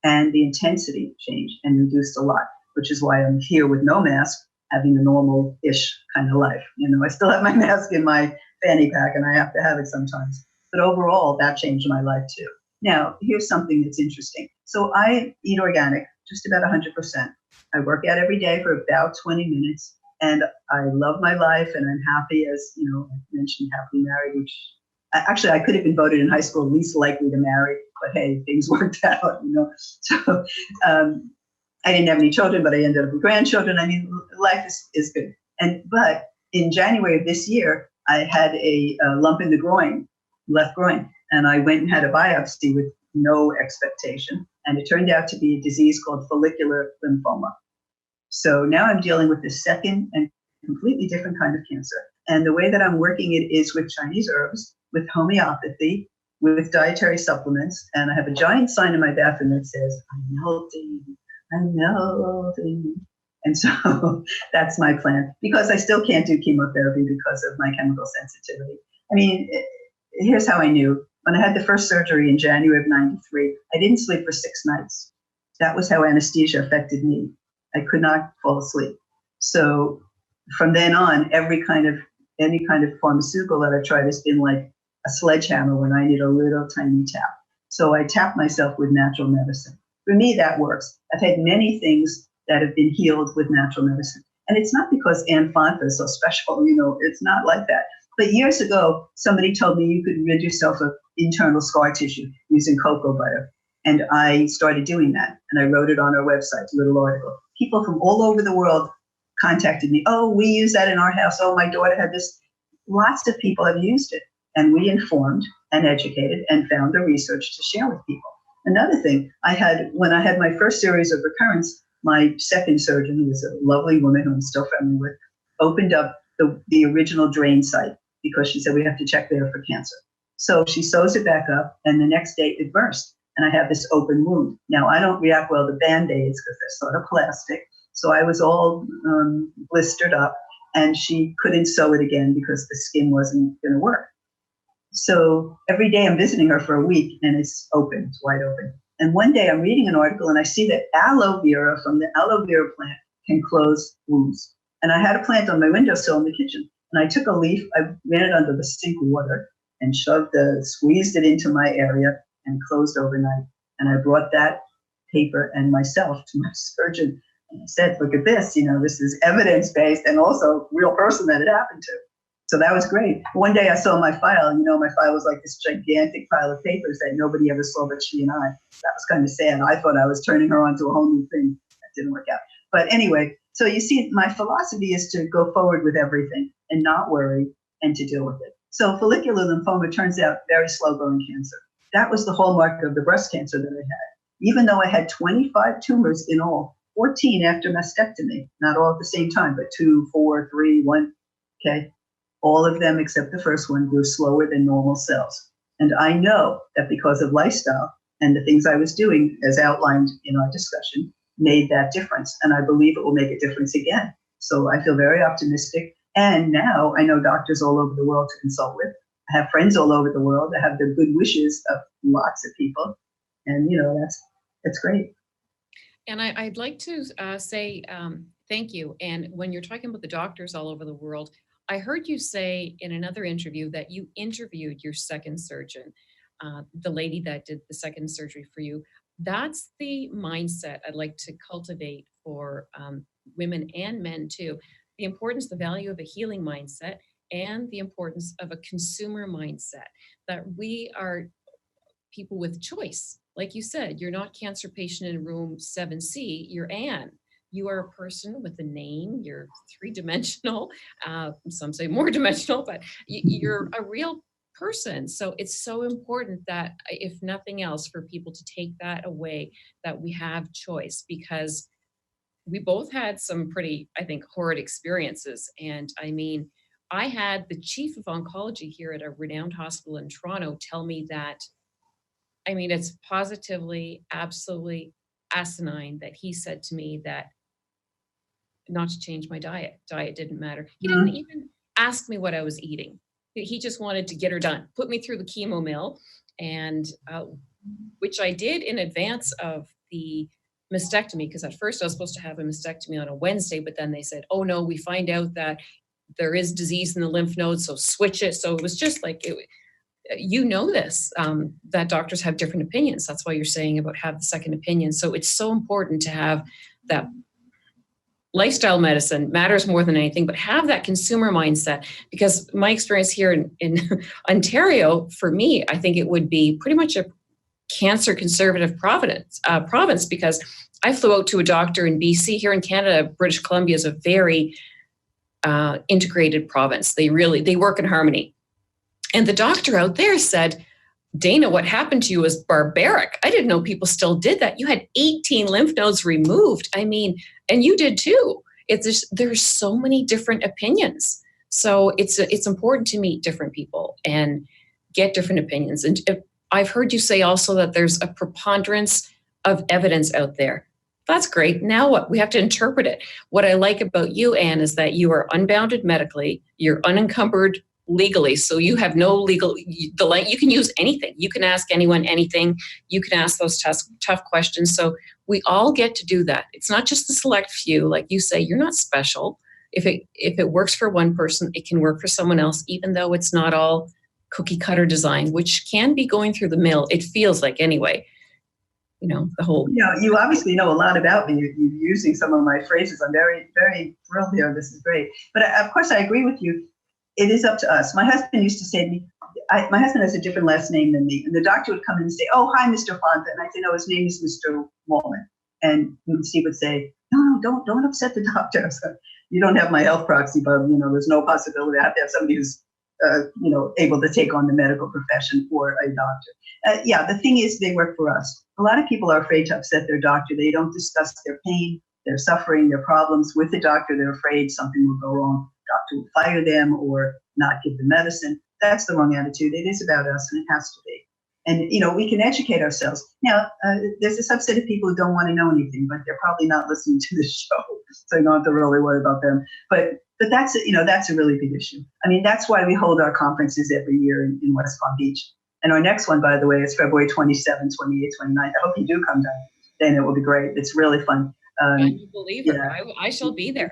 and the intensity changed and reduced a lot, which is why I'm here with no mask, having a normal-ish kind of life. I still have my mask in my fanny pack, and I have to have it sometimes. But overall, that changed my life too. Now, here's something that's interesting. So I eat organic, just about 100%. I work out every day for about 20 minutes, and I love my life, and I'm happy, as I mentioned, happily married, which actually I could have been voted in high school least likely to marry, but hey, things worked out, So I didn't have any children, but I ended up with grandchildren. I mean, life is good. But in January of this year, I had a lump in the left groin, and I went and had a biopsy with no expectation. And it turned out to be a disease called follicular lymphoma. So now I'm dealing with the second and completely different kind of cancer. And the way that I'm working it is with Chinese herbs, with homeopathy, with dietary supplements. And I have a giant sign in my bathroom that says, I'm melting. And so that's my plan, because I still can't do chemotherapy because of my chemical sensitivity. I mean, here's how I knew. When I had the first surgery in January of 93, I didn't sleep for 6 nights. That was how anesthesia affected me. I could not fall asleep. So from then on, any kind of pharmaceutical that I've tried has been like a sledgehammer when I need a little tiny tap. So I tap myself with natural medicine. For me, that works. I've had many things that have been healed with natural medicine. And it's not because Anne Fonfa is so special, it's not like that. But years ago, somebody told me you could rid yourself of internal scar tissue using cocoa butter. And I started doing that. And I wrote it on our website, a little article. People from all over the world contacted me. Oh, we use that in our house. Oh, my daughter had this. Lots of people have used it. And we informed and educated and found the research to share with people. Another thing, when I had my first series of recurrence, my second surgeon, who was a lovely woman who I'm still friendly with, opened up the original drain site, because she said we have to check there for cancer. So she sews it back up, and the next day it burst, and I have this open wound. Now, I don't react well to Band-Aids because they're sort of plastic, so I was all blistered up, and she couldn't sew it again because the skin wasn't going to work. So every day I'm visiting her for a week, and it's open, it's wide open. And one day I'm reading an article, and I see that aloe vera from the aloe vera plant can close wounds. And I had a plant on my windowsill in the kitchen. And I took a leaf, I ran it under the sink water and squeezed it into my area and closed overnight. And I brought that paper and myself to my surgeon. And I said, look at this, this is evidence-based and also real person that it happened to. So that was great. One day I saw my file, my file was like this gigantic pile of papers that nobody ever saw but she and I. That was kind of sad. I thought I was turning her onto a whole new thing. That didn't work out. But anyway, So you see, my philosophy is to go forward with everything and not worry and to deal with it. So follicular lymphoma turns out very slow growing cancer. That was the hallmark of the breast cancer that I had. Even though I had 25 tumors in all, 14 after mastectomy, not all at the same time, but 2, 4, 3, 1, okay? All of them except the first one grew slower than normal cells. And I know that because of lifestyle and the things I was doing, as outlined in our discussion, made that difference. And I believe it will make a difference again. So I feel very optimistic. And now I know doctors all over the world to consult with. I have friends all over the world. I have the good wishes of lots of people. And, that's great. And I'd like to say thank you. And when you're talking about the doctors all over the world, I heard you say in another interview that you interviewed your second surgeon, the lady that did the second surgery for you. That's the mindset I'd like to cultivate for women and men too. The importance, the value of a healing mindset, and the importance of a consumer mindset, that we are people with choice. Like you said, you're not cancer patient in room 7C, you're Anne. You are a person with a name, you're three-dimensional, some say more dimensional, but you're a real person. So it's so important that, if nothing else, for people to take that away, that we have choice, because we both had some pretty, I think, horrid experiences. And I mean, I had the chief of oncology here at a renowned hospital in Toronto tell me that, I mean, it's positively, absolutely asinine that he said to me that not to change my diet. Diet didn't matter. He didn't even ask me what I was eating. He just wanted to get her done, put me through the chemo mill, and which I did in advance of the mastectomy, because at first I was supposed to have a mastectomy on a Wednesday, but then they said, oh no, we find out that there is disease in the lymph nodes, so switch it. So it was just like, this, that doctors have different opinions. That's why you're saying about have the second opinion. So it's so important to have that. Lifestyle medicine matters more than anything, but have that consumer mindset, because my experience here in Ontario, for me, I think it would be pretty much a cancer conservative province, because I flew out to a doctor in BC. Here in Canada, British Columbia is a very integrated province. They work in harmony. And the doctor out there said, Dana, what happened to you was barbaric. I didn't know people still did that. You had 18 lymph nodes removed. I mean, and you did too. There's so many different opinions. So it's important to meet different people and get different opinions. And I've heard you say also that there's a preponderance of evidence out there. That's great. Now what? We have to interpret it. What I like about you, Anne, is that you are unbounded medically. You're unencumbered legally. So you have no legal, you can use anything. You can ask anyone anything. You can ask those tough questions. So we all get to do that. It's not just the select few. Like you say, you're not special. If it works for one person, it can work for someone else, even though it's not all cookie cutter design, which can be going through the mill. It feels like anyway, the whole. You obviously know a lot about me. You're using some of my phrases. I'm very, very thrilled here. This is great. But of course, I agree with you. It is up to us. My husband used to say to me, my husband has a different last name than me. And the doctor would come in and say, oh, hi, Mr. Fonfa. And I'd say, no, his name is Mr. Wallman. And Steve would say, no, don't upset the doctor. So, you don't have my health proxy, but, there's no possibility. I have to have somebody who's, able to take on the medical profession for a doctor. The thing is, they work for us. A lot of people are afraid to upset their doctor. They don't discuss their pain, their suffering, their problems with the doctor. They're afraid something will go wrong. Doctor will fire them or not give the medicine. That's the wrong attitude. It is about us, and it has to be. And, we can educate ourselves. Now, there's a subset of people who don't want to know anything, but they're probably not listening to this show, so you don't have to really worry about them. But that's, that's a really big issue. I mean, that's why we hold our conferences every year in West Palm Beach. And our next one, by the way, is February 27th, 28th, 29th. I hope you do come down. Then it will be great. It's really fun. I believe it. I shall be there.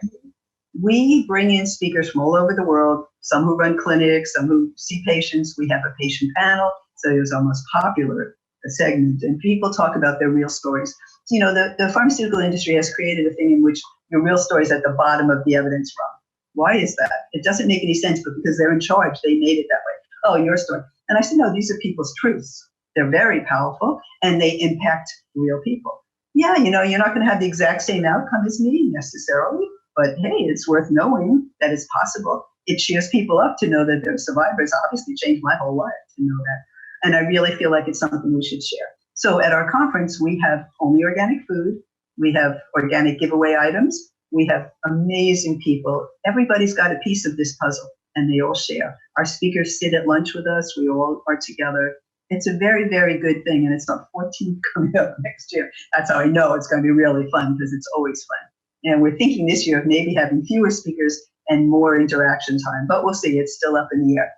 We bring in speakers from all over the world, some who run clinics, some who see patients. We have a patient panel, so it was our most popular segment, and people talk about their real stories. So, the pharmaceutical industry has created a thing in which your real story is at the bottom of the evidence rung. Why is that? It doesn't make any sense, but because they're in charge, they made it that way. Oh, your story. And I said, no, these are people's truths. They're very powerful, and they impact real people. yeah, you're not going to have the exact same outcome as me necessarily, but hey, it's worth knowing that it's possible. It cheers people up to know that they're survivors. Obviously changed my whole life to know that. And I really feel like it's something we should share. So at our conference, we have only organic food. We have organic giveaway items. We have amazing people. Everybody's got a piece of this puzzle and they all share. Our speakers sit at lunch with us. We all are together. It's a very, very good thing. And it's our 14th coming up next year. That's how I know it's going to be really fun, because it's always fun. And we're thinking this year of maybe having fewer speakers and more interaction time, but we'll see. It's still up in the air.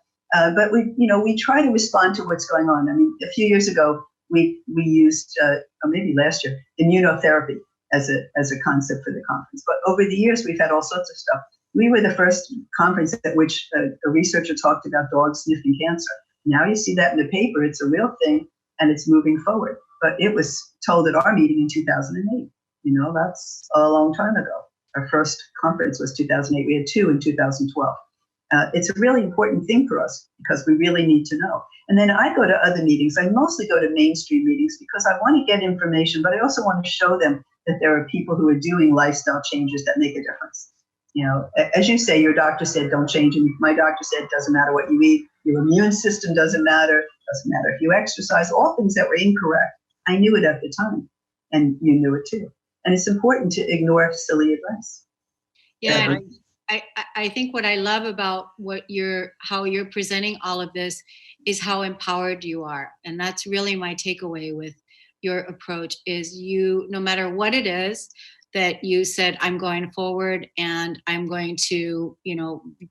But we try to respond to what's going on. I mean, a few years ago, we used, or maybe last year, immunotherapy as a concept for the conference. But over the years, we've had all sorts of stuff. We were the first conference at which a researcher talked about dogs sniffing cancer. Now you see that in the paper. It's a real thing, and it's moving forward. But it was told at our meeting in 2008. That's a long time ago. Our first conference was 2008. We had two in 2012. It's a really important thing for us because we really need to know. And then I go to other meetings. I mostly go to mainstream meetings because I want to get information, but I also want to show them that there are people who are doing lifestyle changes that make a difference. As you say, your doctor said, don't change. And my doctor said, it doesn't matter what you eat. Your immune system doesn't matter. Doesn't matter if you exercise. All things that were incorrect. I knew it at the time, and you knew it too. And it's important to ignore silly advice. Yeah, I think what I love about how you're presenting all of this is how empowered you are. And that's really my takeaway with your approach is no matter what it is that you said, I'm going forward and I'm going to,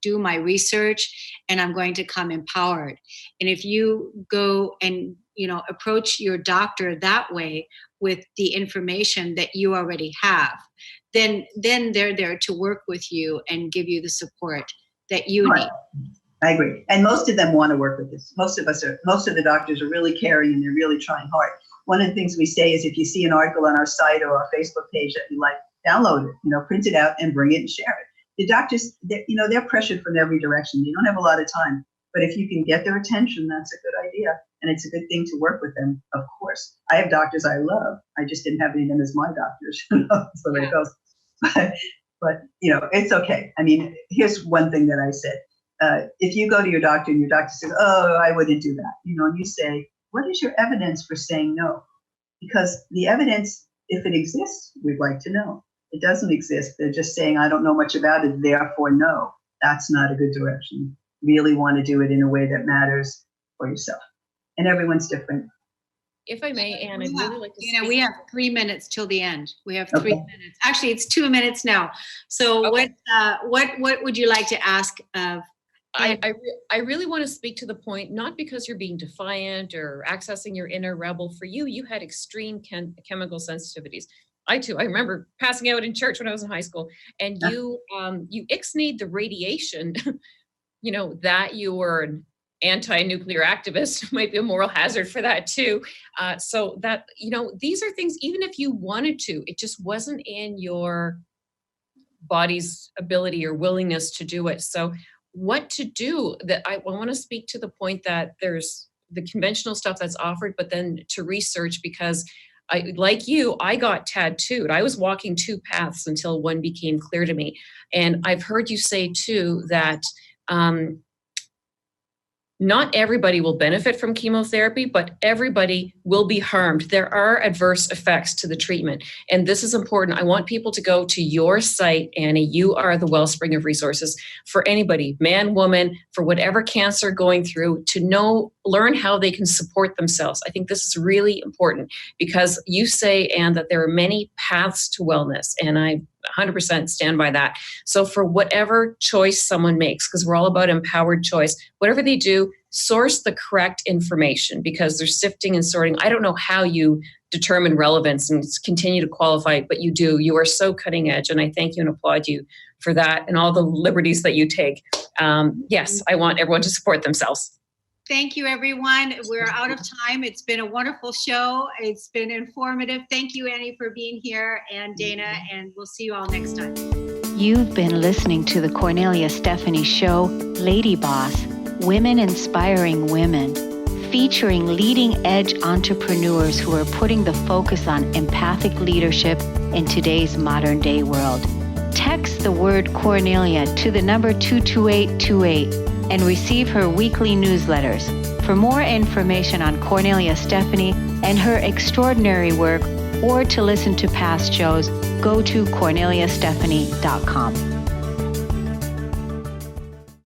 do my research and I'm going to come empowered. And if you go and, approach your doctor that way with the information that you already have, then they're there to work with you and give you the support that you need. I agree. And most of them want to work with this. Most of the doctors are really caring and they're really trying hard. One of the things we say is if you see an article on our site or our Facebook page that you like, download it, print it out and bring it and share it. The doctors, they're pressured from every direction. They don't have a lot of time. But if you can get their attention, that's a good idea. And it's a good thing to work with them, of course. I have doctors I love. I just didn't have any of them as my doctors. That's the way it goes. But it's okay. I mean, here's one thing that I said. If you go to your doctor and your doctor says, oh, I wouldn't do that, and you say, what is your evidence for saying no? Because the evidence, if it exists, we'd like to know. It doesn't exist. They're just saying, I don't know much about it, therefore no. That's not a good direction. Really want to do it in a way that matters for yourself. And everyone's different. If I may, Anne, I'd really like to we have 3 minutes till the end. We have 3 minutes. Actually, it's 2 minutes now. So what would you like to ask of? I really want to speak to the point, not because you're being defiant or accessing your inner rebel. For you had extreme chemical sensitivities. I too. I remember passing out in church when I was in high school, and you ixnayed the radiation. That you were an anti-nuclear activist might be a moral hazard for that too. So that these are things. Even if you wanted to, it just wasn't in your body's ability or willingness to do it. So what to do? That I want to speak to the point that there's the conventional stuff that's offered, but then to research, because I got tattooed. I was walking two paths until one became clear to me. And I've heard you say too that not everybody will benefit from chemotherapy, but everybody will be harmed. There are adverse effects to the treatment. And this is important. I want people to go to your site, Annie. You are the wellspring of resources for anybody, man, woman, for whatever cancer going through, to learn how they can support themselves. I think this is really important because you say, Anne, that there are many paths to wellness, and I 100% stand by that. So for whatever choice someone makes, because we're all about empowered choice, whatever they do, source the correct information, because they're sifting and sorting. I don't know how you determine relevance and continue to qualify, but you do. You are so cutting edge, and I thank you and applaud you for that and all the liberties that you take. Yes, I want everyone to support themselves. Thank you, everyone. We're out of time. It's been a wonderful show. It's been informative. Thank you, Annie, for being here, and Dana, and we'll see you all next time. You've been listening to the Kornelia Stephanie Show, Lady Boss, Women Inspiring Women. featuring leading-edge entrepreneurs who are putting the focus on empathic leadership in today's modern-day world. Text the word Kornelia to the number 22828 and receive her weekly newsletters. For more information on Kornelia Stephanie and her extraordinary work, or to listen to past shows, go to korneliastephanie.com.